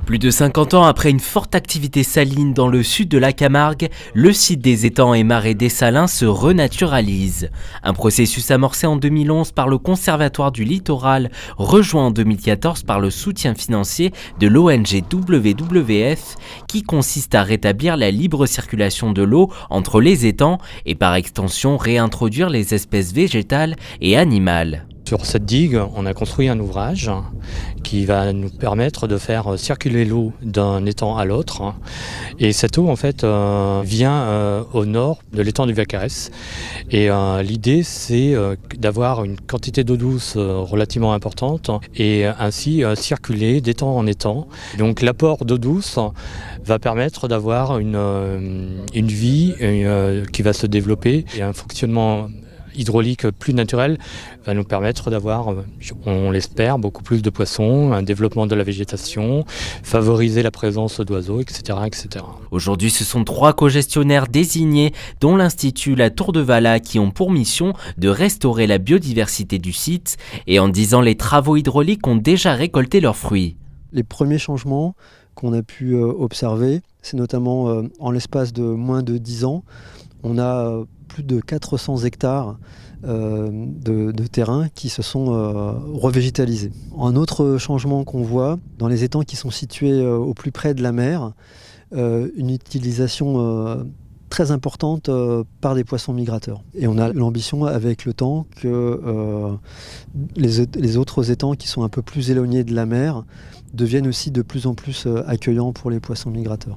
Plus de 50 ans après une forte activité saline dans le sud de la Camargue, le site des étangs et marais des Salins se renaturalise. Un processus amorcé en 2011 par le Conservatoire du Littoral, rejoint en 2014 par le soutien financier de l'ONG WWF, qui consiste à rétablir la libre circulation de l'eau entre les étangs et par extension réintroduire les espèces végétales et animales. Sur cette digue, on a construit un ouvrage qui va nous permettre de faire circuler l'eau d'un étang à l'autre. Et cette eau, en fait, vient au nord de l'étang du Vaccarès. Et l'idée, c'est d'avoir une quantité d'eau douce relativement importante et ainsi circuler d'étang en étang. Donc l'apport d'eau douce va permettre d'avoir une vie qui va se développer et un fonctionnement hydraulique plus naturel va nous permettre d'avoir, on l'espère, beaucoup plus de poissons, un développement de la végétation, favoriser la présence d'oiseaux, etc., etc. Aujourd'hui, ce sont 3 cogestionnaires désignés, dont l'Institut La Tour de Valla, qui ont pour mission de restaurer la biodiversité du site. Et en 10 ans, les travaux hydrauliques ont déjà récolté leurs fruits. Les premiers changements qu'on a pu observer, c'est notamment en l'espace de moins de 10 ans, on a plus de 400 hectares de terrain qui se sont revégétalisés. Un autre changement qu'on voit dans les étangs qui sont situés au plus près de la mer, une utilisation très importante par des poissons migrateurs. Et on a l'ambition avec le temps que les autres étangs qui sont un peu plus éloignés de la mer deviennent aussi de plus en plus accueillants pour les poissons migrateurs.